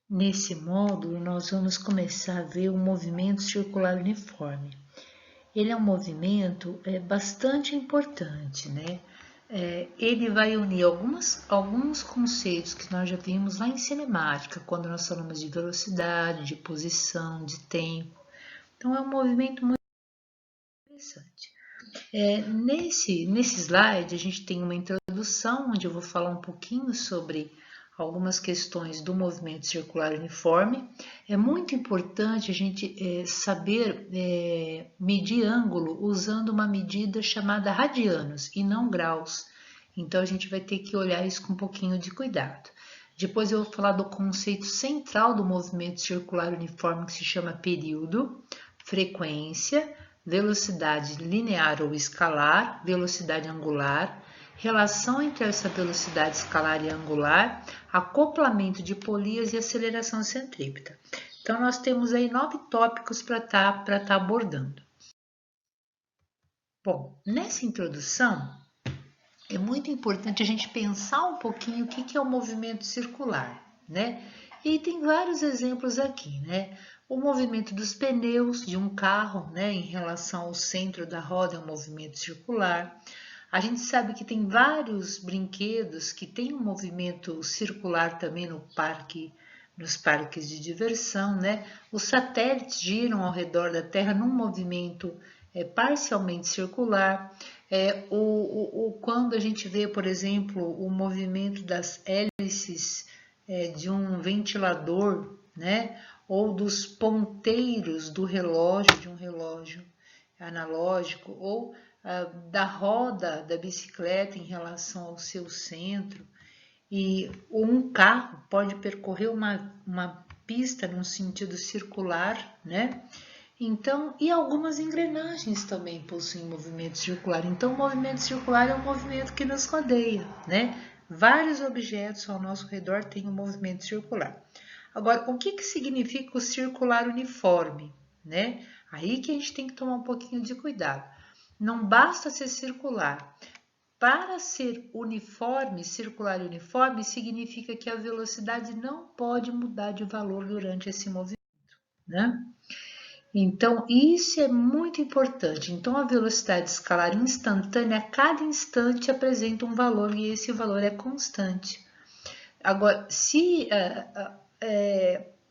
Nesse módulo, nós vamos começar a ver o movimento circular uniforme. Ele é um movimento bastante importante, né? Ele vai unir alguns conceitos que nós já vimos lá em cinemática, quando nós falamos de velocidade, de posição, de tempo. Então, é um movimento muito interessante. Nesse slide, a gente tem uma introdução, onde eu vou falar um pouquinho sobre algumas questões do movimento circular uniforme. É muito importante a gente saber medir ângulo usando uma medida chamada radianos e não graus. Então, a gente vai ter que olhar isso com um pouquinho de cuidado. Depois eu vou falar do conceito central do movimento circular uniforme, que se chama período, frequência, velocidade linear ou escalar, velocidade angular, relação entre essa velocidade escalar e angular, acoplamento de polias e aceleração centrípeta. Então, nós temos aí 9 tópicos para tá abordando. Bom, nessa introdução, é muito importante a gente pensar um pouquinho o que é o movimento circular, né? E tem vários exemplos aqui, né? O movimento dos pneus de um carro, né, em relação ao centro da roda é um movimento circular. A gente sabe que tem vários brinquedos que têm um movimento circular também nos parques de diversão, né? Os satélites giram ao redor da Terra num movimento parcialmente circular. Quando a gente vê, por exemplo, o movimento das hélices de um ventilador, né? Ou dos ponteiros do relógio, de um relógio analógico, ou da roda da bicicleta em relação ao seu centro. E um carro pode percorrer uma pista num sentido circular, né? Então, e algumas engrenagens também possuem movimento circular. Então, o movimento circular é um movimento que nos rodeia, né? Vários objetos ao nosso redor têm um movimento circular. Agora, o que significa o circular uniforme, né? Aí que a gente tem que tomar um pouquinho de cuidado. Não basta ser circular. Para ser uniforme, circular e uniforme, significa que a velocidade não pode mudar de valor durante esse movimento, né? Então, isso é muito importante. Então, a velocidade escalar instantânea, a cada instante apresenta um valor e esse valor é constante. Agora, se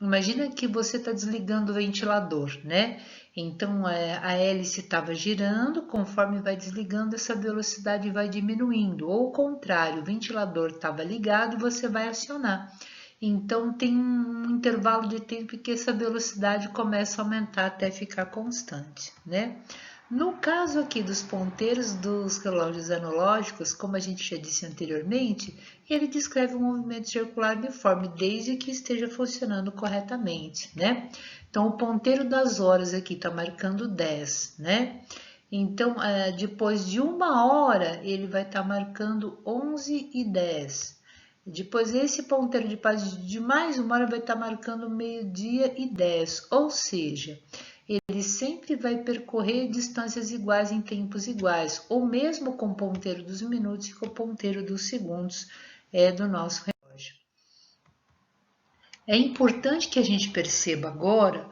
imagina que você está desligando o ventilador, né? Então, a hélice estava girando, conforme vai desligando, essa velocidade vai diminuindo. Ou o contrário, o ventilador estava ligado, você vai acionar. Então, tem um intervalo de tempo em que essa velocidade começa a aumentar até ficar constante, né? No caso aqui dos ponteiros dos relógios analógicos, como a gente já disse anteriormente, ele descreve um movimento circular uniforme desde que esteja funcionando corretamente, né? Então, o ponteiro das horas aqui está marcando 10, né? Então, depois de 1 hora, ele vai estar marcando 11:10. Depois, esse ponteiro de mais 1 hora vai estar marcando 12:10, ou seja, ele sempre vai percorrer distâncias iguais em tempos iguais, ou mesmo com o ponteiro dos minutos e com o ponteiro dos segundos do nosso relógio. É importante que a gente perceba agora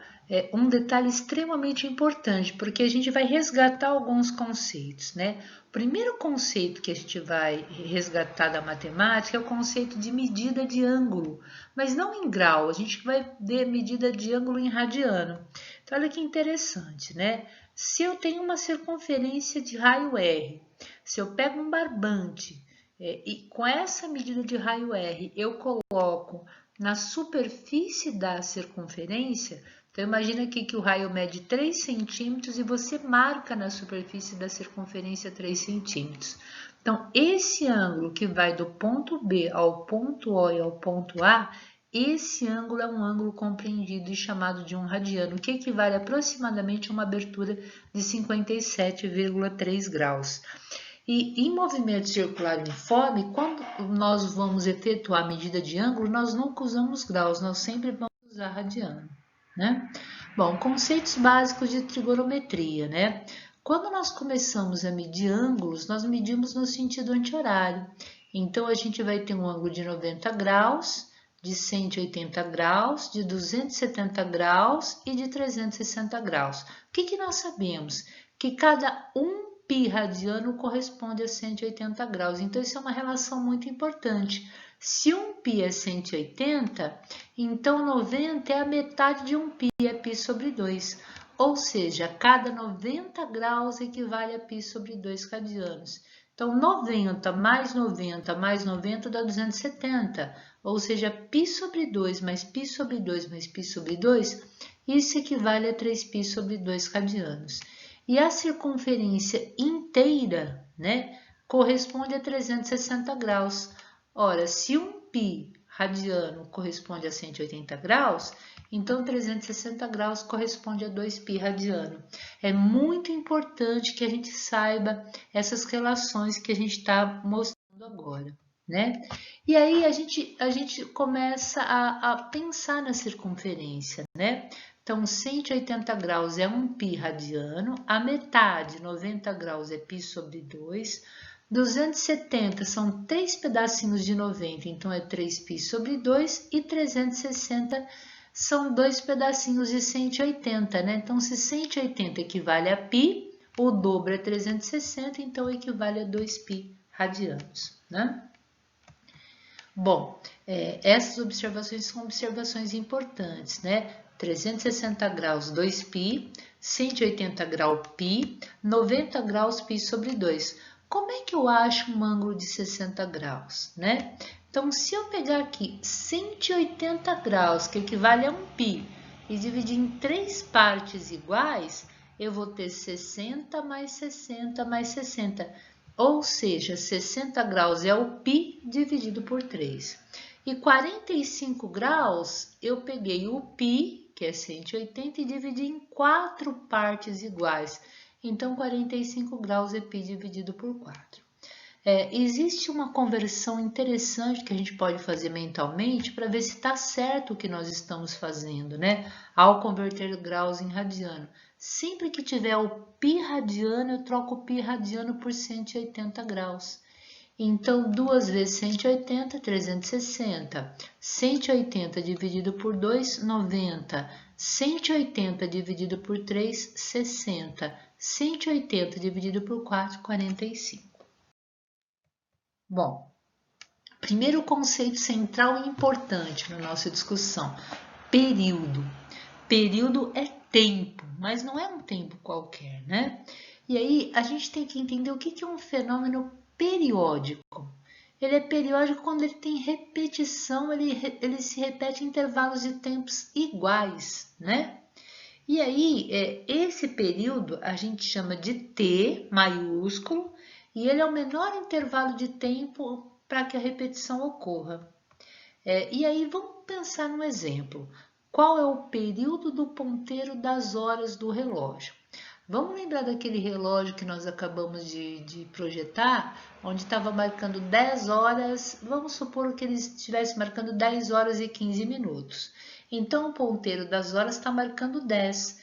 um detalhe extremamente importante, porque a gente vai resgatar alguns conceitos, né? O primeiro conceito que a gente vai resgatar da matemática é o conceito de medida de ângulo, mas não em grau, a gente vai ver medida de ângulo em radiano. Então, olha que interessante, né? Se eu tenho uma circunferência de raio R, se eu pego um barbante e com essa medida de raio R eu coloco na superfície da circunferência, então imagina aqui que o raio mede 3 centímetros e você marca na superfície da circunferência 3 centímetros. Então, esse ângulo que vai do ponto B ao ponto O e ao ponto A, esse ângulo é um ângulo compreendido e chamado de um radiano, que equivale aproximadamente a uma abertura de 57,3 graus. E em movimento circular uniforme, quando nós vamos efetuar a medida de ângulo, nós nunca usamos graus, nós sempre vamos usar radiano, né? Bom, conceitos básicos de trigonometria, né? Quando nós começamos a medir ângulos, nós medimos no sentido anti-horário. Então, a gente vai ter um ângulo de 90 graus, de 180 graus, de 270 graus e de 360 graus. O que nós sabemos? Que cada 1 π radiano corresponde a 180 graus. Então, isso é uma relação muito importante. Se 1 π é 180, então 90 é a metade de 1 π, é π sobre 2. Ou seja, cada 90 graus equivale a π sobre 2 radianos. Então, 90 mais 90 mais 90 dá 270. Ou seja, π sobre 2 mais π sobre 2 mais π sobre 2, isso equivale a 3π sobre 2 radianos. E a circunferência inteira, né, corresponde a 360 graus. Ora, se 1 π radiano corresponde a 180 graus, então 360 graus corresponde a 2 π radiano. É muito importante que a gente saiba essas relações que a gente está mostrando agora, né? E aí a gente começa a pensar na circunferência, né? Então, 180 graus é 1 π radiano, a metade, 90 graus, é π sobre 2, 270 são 3 pedacinhos de 90, então é 3π sobre 2, e 360 são 2 pedacinhos de 180, né? Então, se 180 equivale a π, o dobro é 360, então equivale a 2π radianos, né? Bom, essas observações são observações importantes, né? 360 graus, 2π, 180 graus, π, 90 graus, π sobre 2. Como é que eu acho um ângulo de 60 graus, né? Então, se eu pegar aqui 180 graus, que equivale a 1 π, e dividir em 3 partes iguais, eu vou ter 60 mais 60 mais 60. Ou seja, 60 graus é o π dividido por 3. E 45 graus, eu peguei o π, que é 180, e dividi em 4 partes iguais. Então, 45 graus é π dividido por 4. Existe uma conversão interessante que a gente pode fazer mentalmente para ver se está certo o que nós estamos fazendo, né? Ao converter graus em radiano. Sempre que tiver o π radiano, eu troco o π radiano por 180 graus. Então, 2 vezes 180, 360. 180 dividido por 2, 90. 180 dividido por 3, 60. 180 dividido por 4, 45. Bom, primeiro conceito central e importante na nossa discussão, período. Período é tempo, mas não é um tempo qualquer, né? E aí a gente tem que entender o que é um fenômeno periódico. Ele é periódico quando ele tem repetição, ele se repete em intervalos de tempos iguais, né? E aí, esse período a gente chama de T maiúsculo, e ele é o menor intervalo de tempo para que a repetição ocorra. E aí, vamos pensar num exemplo. Qual é o período do ponteiro das horas do relógio? Vamos lembrar daquele relógio que nós acabamos de projetar, onde estava marcando 10 horas, vamos supor que ele estivesse marcando 10 horas e 15 minutos. Então, o ponteiro das horas está marcando 10.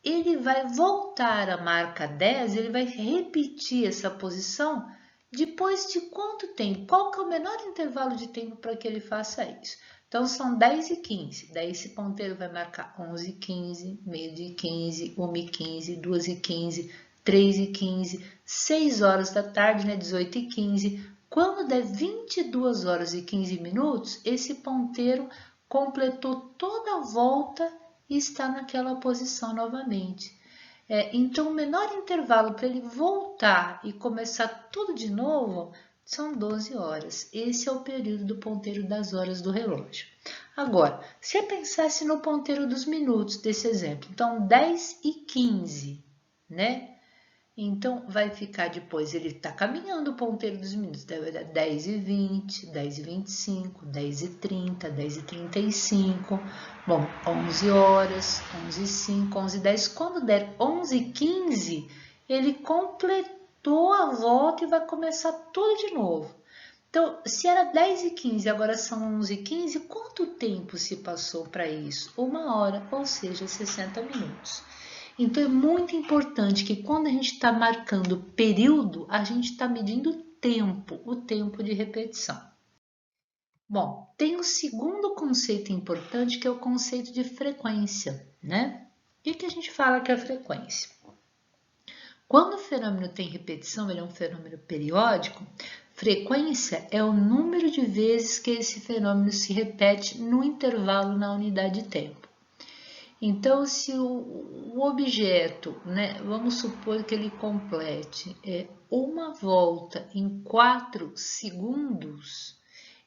Ele vai voltar à marca 10, ele vai repetir essa posição depois de quanto tempo? Qual que é o menor intervalo de tempo para que ele faça isso? Então, são 10 e 15. Daí, esse ponteiro vai marcar 11 e 15, meio-dia e 15, 1 e 15, 2 e 15, 3 e 15, 6 horas da tarde, né, 18 e 15. Quando der 22 horas e 15 minutos, esse ponteiro completou toda a volta e está naquela posição novamente. Então, o menor intervalo para ele voltar e começar tudo de novo são 12 horas. Esse é o período do ponteiro das horas do relógio. Agora, se eu pensasse no ponteiro dos minutos desse exemplo, então 10 e 15, né? Então, vai ficar depois, ele está caminhando o ponteiro dos minutos, deve dar 10 e 20, 10 e 25, 10 e 30, 10 e 35, bom, 11 horas, 11 e 5, 11 e 10. Quando der 11 e 15, ele completou a volta e vai começar tudo de novo. Então, se era 10 e 15, agora são 11 e 15, quanto tempo se passou para isso? 1 hora, ou seja, 60 minutos. Então, é muito importante que quando a gente está marcando período, a gente está medindo tempo, o tempo de repetição. Bom, tem o segundo conceito importante, que é o conceito de frequência, né? O que a gente fala que é a frequência? Quando o fenômeno tem repetição, ele é um fenômeno periódico, frequência é o número de vezes que esse fenômeno se repete no intervalo na unidade de tempo. Então, se o objeto, né, vamos supor que ele complete uma volta em 4 segundos,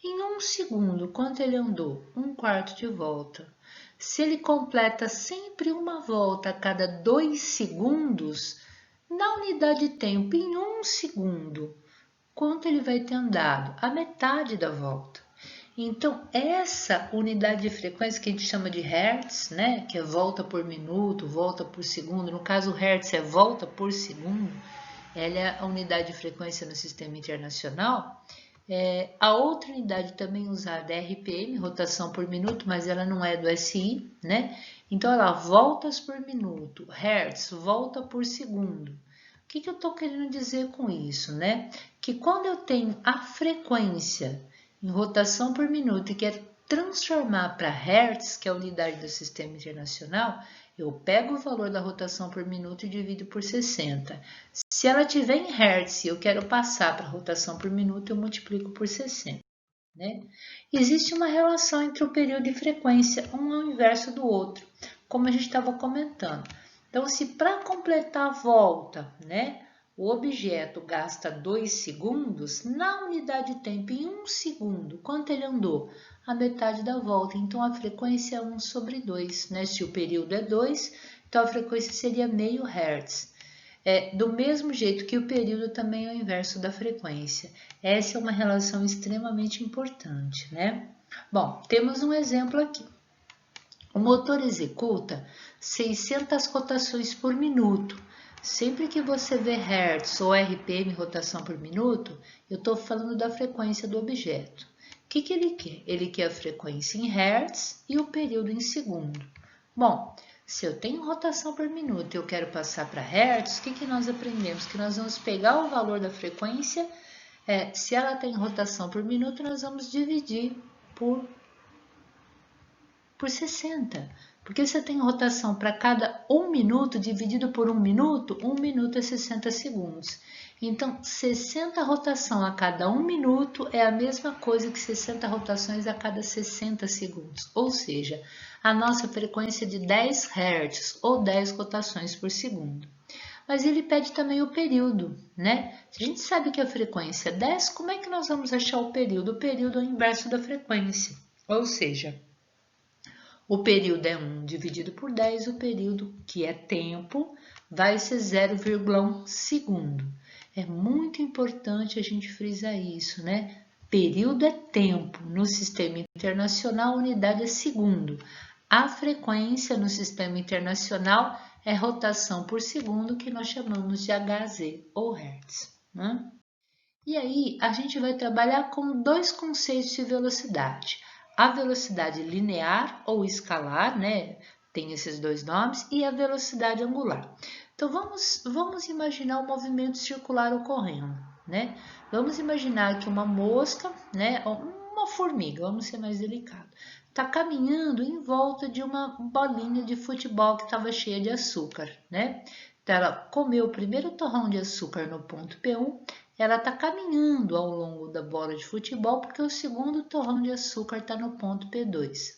em 1 segundo, quanto ele andou? 1/4 de volta. Se ele completa sempre uma volta a cada 2 segundos, na unidade de tempo, em 1 segundo, quanto ele vai ter andado? A metade da volta. Então, essa unidade de frequência que a gente chama de hertz, né, que é volta por minuto, volta por segundo, no caso o hertz é volta por segundo, ela é a unidade de frequência no sistema internacional. A outra unidade também usada é RPM, rotação por minuto, mas ela não é do SI, né? Então, ela voltas por minuto, hertz, volta por segundo. O que eu estou querendo dizer com isso, né? Que quando eu tenho a frequência em rotação por minuto e quero transformar para hertz, que é a unidade do sistema internacional, eu pego o valor da rotação por minuto e divido por 60. Se ela tiver em hertz e eu quero passar para rotação por minuto, eu multiplico por 60. Né? Existe uma relação entre o período e frequência, um ao inverso do outro, como a gente estava comentando. Então, se para completar a volta, né, o objeto gasta 2 segundos, na unidade de tempo, em 1 segundo, quanto ele andou? A metade da volta. Então, a frequência é 1/2. Né? Se o período é 2, então a frequência seria meio hertz. Do mesmo jeito que o período também é o inverso da frequência. Essa é uma relação extremamente importante, né? Bom, temos um exemplo aqui. O motor executa 600 rotações por minuto. Sempre que você vê hertz ou RPM, rotação por minuto, eu estou falando da frequência do objeto. O que ele quer? Ele quer a frequência em hertz e o período em segundo. Bom, se eu tenho rotação por minuto e eu quero passar para hertz, o que nós aprendemos? Que nós vamos pegar o valor da frequência, se ela tem rotação por minuto, nós vamos dividir por 60. Porque se eu tenho rotação para cada 1 minuto, dividido por 1 minuto, 1 minuto é 60 segundos. Então, 60 rotação a cada 1 minuto é a mesma coisa que 60 rotações a cada 60 segundos. Ou seja, a nossa frequência é de 10 Hz ou 10 rotações por segundo. Mas ele pede também o período, né? Se a gente sabe que a frequência é 10, como é que nós vamos achar o período? O período é o inverso da frequência. Ou seja, o período é 1 dividido por 10, o período, que é tempo, vai ser 0,1 segundo. É muito importante a gente frisar isso, né? Período é tempo, no sistema internacional, a unidade é segundo. A frequência no sistema internacional é rotação por segundo, que nós chamamos de Hz ou Hertz. Né? E aí, a gente vai trabalhar com dois conceitos de velocidade. A velocidade linear ou escalar, né? Tem esses dois nomes, e a velocidade angular. Então, vamos imaginar o movimento circular ocorrendo, né? Vamos imaginar que uma mosca, né? Uma formiga, vamos ser mais delicado, está caminhando em volta de uma bolinha de futebol que estava cheia de açúcar, né? Então, ela comeu o primeiro torrão de açúcar no ponto P1, ela está caminhando ao longo da bola de futebol porque o segundo torrão de açúcar está no ponto P2.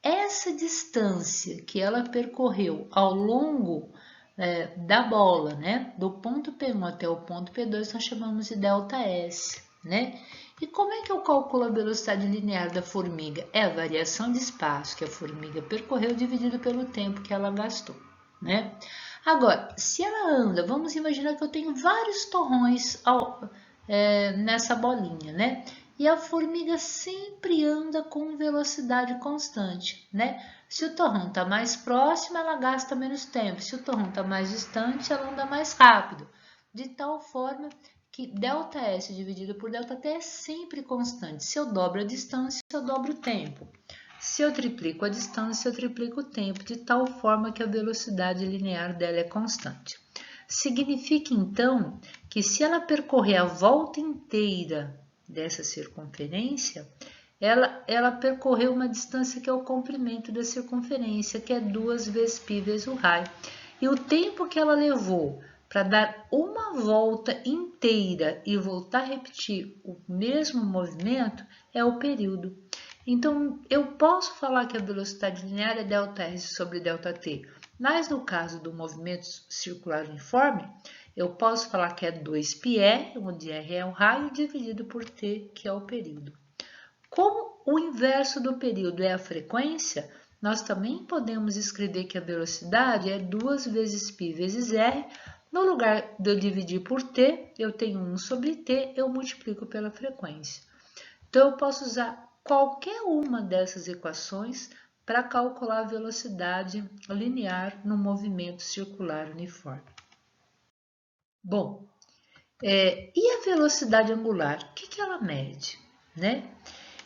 Essa distância que ela percorreu ao longo da bola, né, do ponto P1 até o ponto P2, nós chamamos de ΔS, né? E como é que eu calculo a velocidade linear da formiga? É a variação de espaço que a formiga percorreu dividido pelo tempo que ela gastou, né? Agora, se ela anda, vamos imaginar que eu tenho vários torrões nessa bolinha, né? E a formiga sempre anda com velocidade constante, né? Se o torrão está mais próximo, ela gasta menos tempo. Se o torrão está mais distante, ela anda mais rápido. De tal forma que ΔS dividido por ΔT é sempre constante. Se eu dobro a distância, eu dobro o tempo. Se eu triplico a distância, eu triplico o tempo, de tal forma que a velocidade linear dela é constante. Significa, então, que se ela percorrer a volta inteira dessa circunferência, ela percorreu uma distância que é o comprimento da circunferência, que é 2 vezes π vezes o raio. E o tempo que ela levou para dar uma volta inteira e voltar a repetir o mesmo movimento é o período. Então, eu posso falar que a velocidade linear é ΔS sobre ΔT, mas no caso do movimento circular uniforme, eu posso falar que é 2πr, onde R é o raio, dividido por T, que é o período. Como o inverso do período é a frequência, nós também podemos escrever que a velocidade é 2 vezes π vezes R. No lugar de eu dividir por T, eu tenho 1 sobre T, eu multiplico pela frequência. Então, eu posso usar qualquer uma dessas equações para calcular a velocidade linear no movimento circular uniforme. Bom, e a velocidade angular? O que ela mede, né?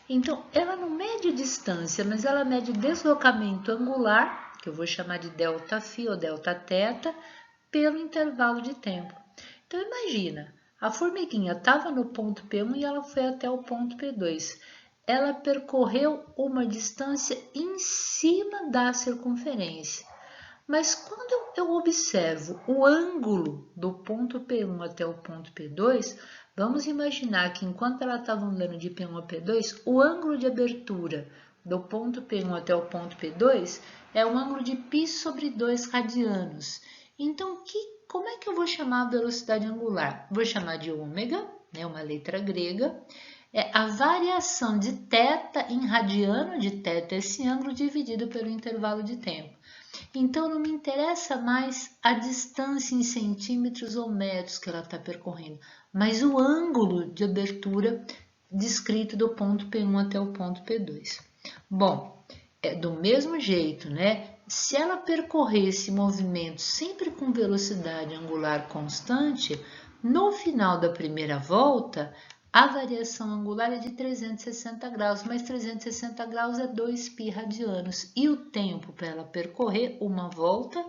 Então, ela não mede distância, mas ela mede deslocamento angular, que eu vou chamar de ΔΦ ou Δθ, pelo intervalo de tempo. Então, imagina, a formiguinha estava no ponto P1 e ela foi até o ponto P2. Ela percorreu uma distância em cima da circunferência. Mas quando eu observo o ângulo do ponto P1 até o ponto P2, vamos imaginar que enquanto ela estava andando de P1 a P2, o ângulo de abertura do ponto P1 até o ponto P2 é um ângulo de π sobre 2 radianos. Então, como é que eu vou chamar a velocidade angular? Vou chamar de ômega, né, uma letra grega, é a variação de θ em radiano, de θ esse ângulo, dividido pelo intervalo de tempo. Então, não me interessa mais a distância em centímetros ou metros que ela está percorrendo, mas o ângulo de abertura descrito do ponto P1 até o ponto P2. Bom, do mesmo jeito, né? Se ela percorrer esse movimento sempre com velocidade angular constante, no final da primeira volta, a variação angular é de 360 graus, mas 360 graus é 2π radianos. E o tempo para ela percorrer uma volta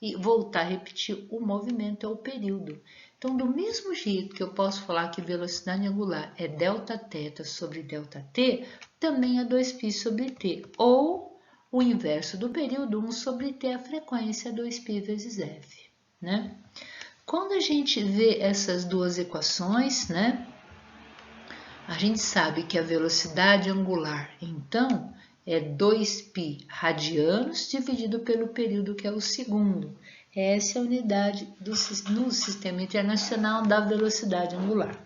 e voltar a repetir o movimento é o período. Então, do mesmo jeito que eu posso falar que velocidade angular é Δθ sobre ΔT, também é 2π sobre t, ou o inverso do período, 1 sobre t, a frequência, 2π vezes f, né? Quando a gente vê essas duas equações, né, a gente sabe que a velocidade angular, então, é 2π radianos dividido pelo período, que é o segundo. Essa é a unidade no Sistema Internacional da velocidade angular.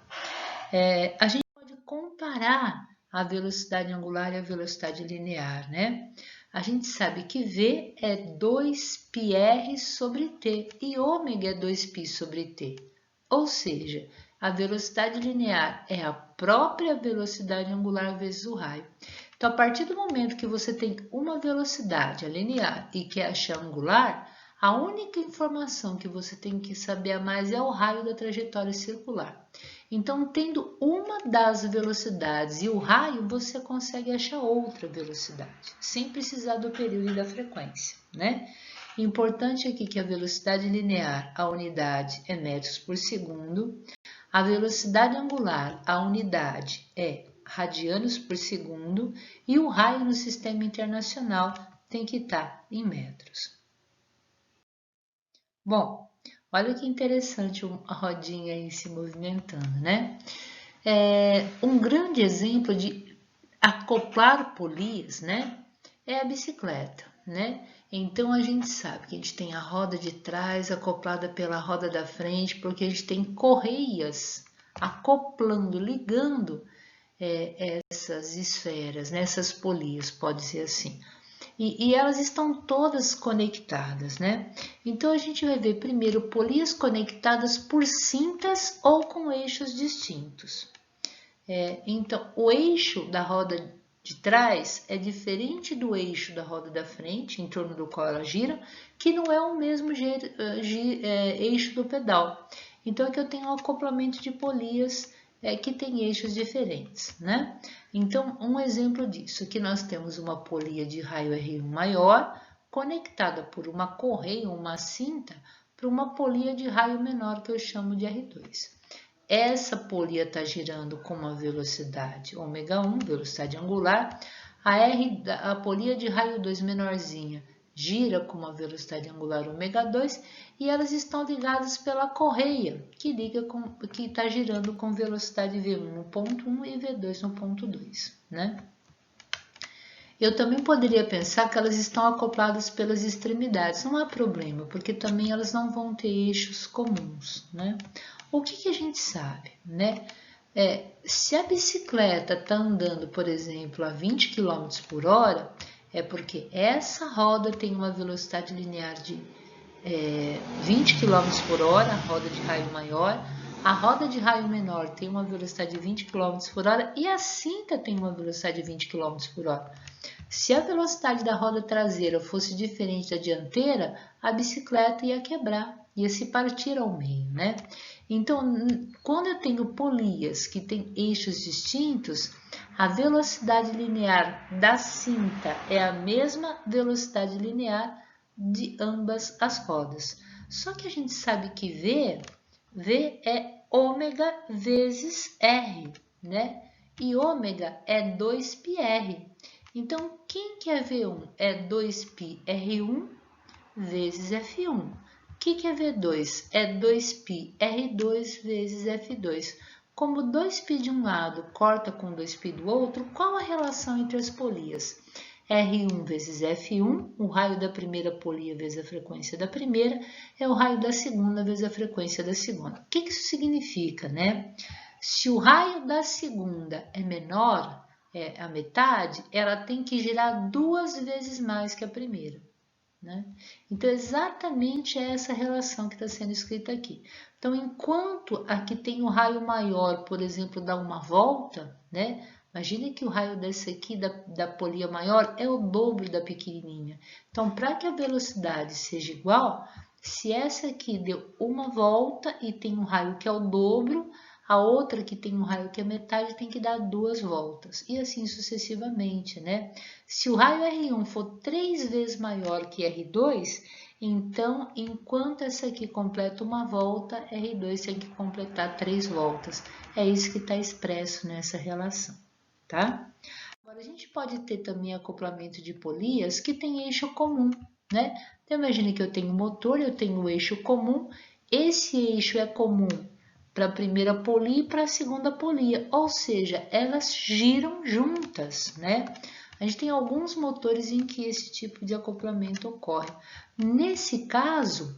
A gente pode comparar a velocidade angular e a velocidade linear, né? A gente sabe que V é 2πr sobre t e ômega é 2π sobre t. Ou seja, a velocidade linear é a própria velocidade angular vezes o raio. Então, a partir do momento que você tem uma velocidade, a linear, e quer achar a angular, a única informação que você tem que saber a mais é o raio da trajetória circular. Então, tendo uma das velocidades e o raio, você consegue achar outra velocidade, sem precisar do período e da frequência, né? Importante aqui que a velocidade linear, a unidade é metros por segundo, a velocidade angular, a unidade é radianos por segundo e o raio no Sistema Internacional tem que estar em metros. Bom, olha que interessante a rodinha aí se movimentando, né? Um grande exemplo de acoplar polias, né, é a bicicleta, né? Então, a gente sabe que a gente tem a roda de trás acoplada pela roda da frente, porque a gente tem correias acoplando, ligando essas esferas, né, essas polias, pode ser assim. E elas estão todas conectadas, né? Então, a gente vai ver primeiro polias conectadas por cintas ou com eixos distintos. Então, o eixo da roda de trás é diferente do eixo da roda da frente, em torno do qual ela gira, que não é o mesmo eixo do pedal. Então, aqui eu tenho um acoplamento de polias que tem eixos diferentes, né? Então, um exemplo disso, aqui nós temos uma polia de raio R1 maior, conectada por uma correia, uma cinta, para uma polia de raio menor, que eu chamo de R2. essa polia está girando com uma velocidade ômega1, velocidade angular, a polia de raio 2 menorzinha gira com uma velocidade angular ômega2 e elas estão ligadas pela correia, que está girando com velocidade V1 no ponto 1 e V2 no ponto 2, né? Eu também poderia pensar que elas estão acopladas pelas extremidades, não há problema, porque também elas não vão ter eixos comuns, né? O que a gente sabe, né? Se a bicicleta está andando, por exemplo, a 20 km por hora, é porque essa roda tem uma velocidade linear de 20 km por hora, a roda de raio maior, a roda de raio menor tem uma velocidade de 20 km por hora e a cinta tem uma velocidade de 20 km por hora. Se a velocidade da roda traseira fosse diferente da dianteira, a bicicleta ia quebrar, ia se partir ao meio, né? Então, quando eu tenho polias que têm eixos distintos, a velocidade linear da cinta é a mesma velocidade linear de ambas as rodas. Só que a gente sabe que V é ômega vezes R, né? E ômega é 2πr. Então, quem que é V1? É 2πr1 vezes F1. O que é V2? É 2πr2 vezes F2. Como 2π de um lado corta com 2π do outro, qual a relação entre as polias? R1 vezes F1, o raio da primeira polia vezes a frequência da primeira, é o raio da segunda vezes a frequência da segunda. O que isso significa, né? Se o raio da segunda é menor, a metade, ela tem que girar 2 vezes mais que a primeira, né? Então, exatamente essa relação que está sendo escrita aqui. Então, enquanto aqui tem o raio maior, por exemplo, dá uma volta, né? Imagina que o raio desse aqui, da polia maior, é o dobro da pequenininha. Então, para que a velocidade seja igual, se essa aqui deu uma volta e tem um raio que é o dobro, a outra que tem um raio que é metade tem que dar 2 voltas, e assim sucessivamente, né? Se o raio R1 for 3 vezes maior que R2, então, enquanto essa aqui completa uma volta, R2 tem que completar 3 voltas. É isso que está expresso nessa relação, tá? Agora, a gente pode ter também acoplamento de polias que tem eixo comum, né? Então, imagine que eu tenho motor, eu tenho o eixo comum, esse eixo é comum para a primeira polia e para a segunda polia, ou seja, elas giram juntas, né? A gente tem alguns motores em que esse tipo de acoplamento ocorre. Nesse caso,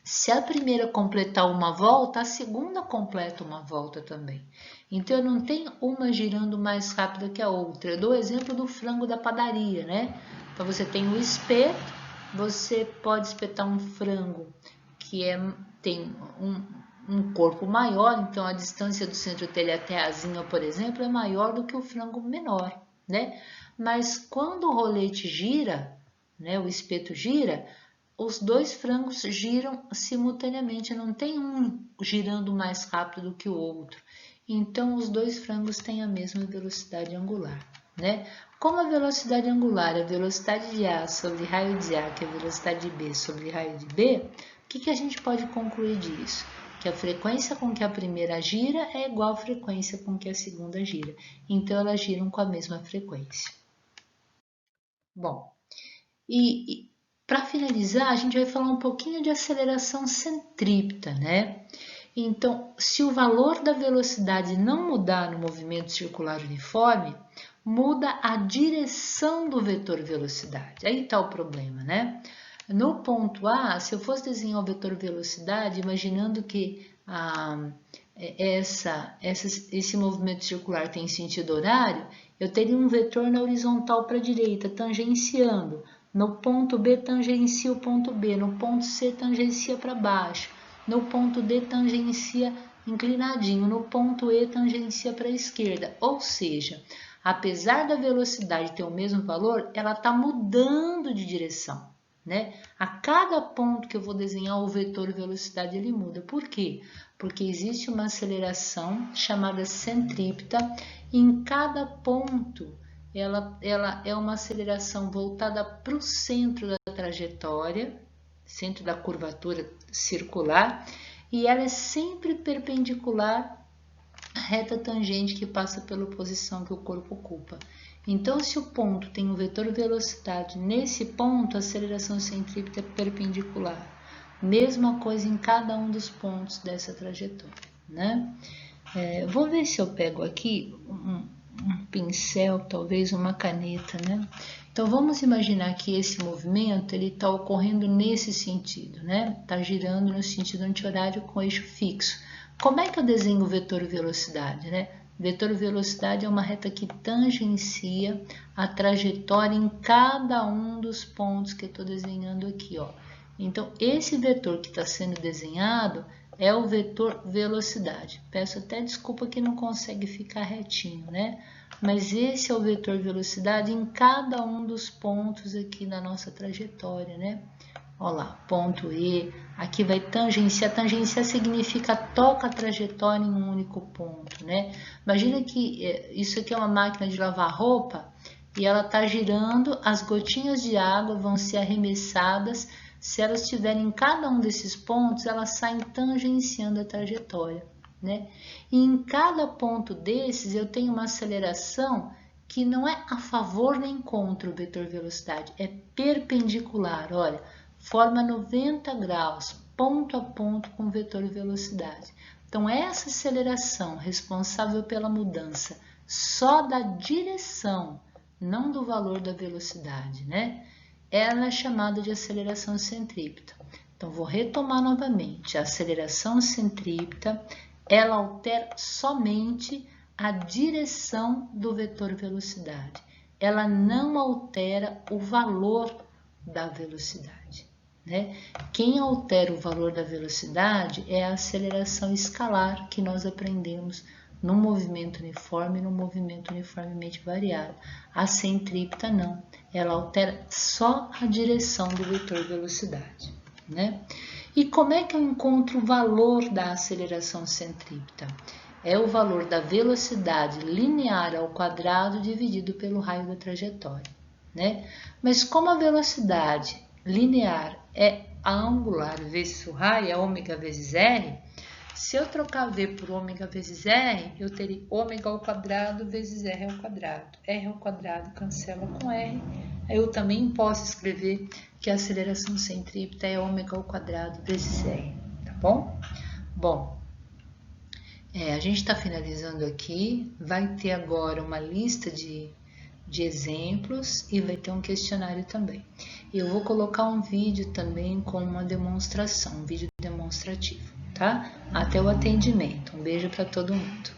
se a primeira completar uma volta, a segunda completa uma volta também. Então, eu não tenho uma girando mais rápida que a outra. Eu dou o exemplo do frango da padaria, né? Então, você tem o espeto, você pode espetar um frango que tem um corpo maior, então a distância do centro-telha até a asinha, por exemplo, é maior do que o frango menor, né? Mas quando o rolete gira, né, o espeto gira, os dois frangos giram simultaneamente, não tem um girando mais rápido do que o outro. Então, os dois frangos têm a mesma velocidade angular, né? Como a velocidade angular é a velocidade de A sobre raio de A, que é a velocidade de B sobre raio de B, o que a gente pode concluir disso? Que a frequência com que a primeira gira é igual à frequência com que a segunda gira. Então, elas giram com a mesma frequência. Bom, para finalizar, a gente vai falar um pouquinho de aceleração centrípeta, né? Então, se o valor da velocidade não mudar no movimento circular uniforme, muda a direção do vetor velocidade. Aí está o problema, né? No ponto A, se eu fosse desenhar o vetor velocidade, imaginando que esse movimento circular tem sentido horário, eu teria um vetor na horizontal para a direita, tangenciando. No ponto B, tangencia o ponto B. No ponto C, tangencia para baixo. No ponto D, tangencia inclinadinho. No ponto E, tangencia para a esquerda. Ou seja, apesar da velocidade ter o mesmo valor, ela está mudando de direção, né? A cada ponto que eu vou desenhar o vetor velocidade, ele muda. Por quê? Porque existe uma aceleração chamada centrípeta. Em cada ponto, ela é uma aceleração voltada para o centro da trajetória, centro da curvatura circular, e ela é sempre perpendicular à reta tangente que passa pela posição que o corpo ocupa. Então, se o ponto tem um vetor velocidade nesse ponto, a aceleração centrípeta é perpendicular. Mesma coisa em cada um dos pontos dessa trajetória, né? Vou ver se eu pego aqui um pincel, talvez uma caneta, né? Então, vamos imaginar que esse movimento ele está ocorrendo nesse sentido, né? Está girando no sentido anti-horário com eixo fixo. Como é que eu desenho o vetor velocidade, né? Vetor velocidade é uma reta que tangencia a trajetória em cada um dos pontos que eu estou desenhando aqui, ó. Então, esse vetor que está sendo desenhado é o vetor velocidade. Peço até desculpa que não consegue ficar retinho, né? Mas esse é o vetor velocidade em cada um dos pontos aqui na nossa trajetória, né? Olha lá, ponto E, aqui vai tangenciar. Tangenciar significa toca a trajetória em um único ponto, né? Imagina que isso aqui é uma máquina de lavar roupa e ela está girando, as gotinhas de água vão ser arremessadas. Se elas estiverem em cada um desses pontos, elas saem tangenciando a trajetória, né? E em cada ponto desses, eu tenho uma aceleração que não é a favor nem contra o vetor velocidade, é perpendicular, olha, forma 90 graus, ponto a ponto com o vetor velocidade. Então, essa aceleração responsável pela mudança só da direção, não do valor da velocidade, né? Ela é chamada de aceleração centrípeta. Então, vou retomar novamente. A aceleração centrípeta, ela altera somente a direção do vetor velocidade. Ela não altera o valor da velocidade, né? Quem altera o valor da velocidade é a aceleração escalar que nós aprendemos no movimento uniforme e no movimento uniformemente variável. A centrípeta não, ela altera só a direção do vetor velocidade, né? E como é que eu encontro o valor da aceleração centrípeta? É o valor da velocidade linear ao quadrado dividido pelo raio da trajetória, né? Mas como a velocidade linear é a angular vezes o raio, é ômega vezes r, se eu trocar V por ômega vezes R, eu teria ômega ao quadrado vezes R ao quadrado. R ao quadrado cancela com R. Eu também posso escrever que a aceleração centrípeta é ômega ao quadrado vezes R, tá bom? Bom, a gente está finalizando aqui. Vai ter agora uma lista de exemplos e vai ter um questionário também. Eu vou colocar um vídeo também com uma demonstração, um vídeo demonstrativo. Tá? Até o atendimento. Um beijo para todo mundo.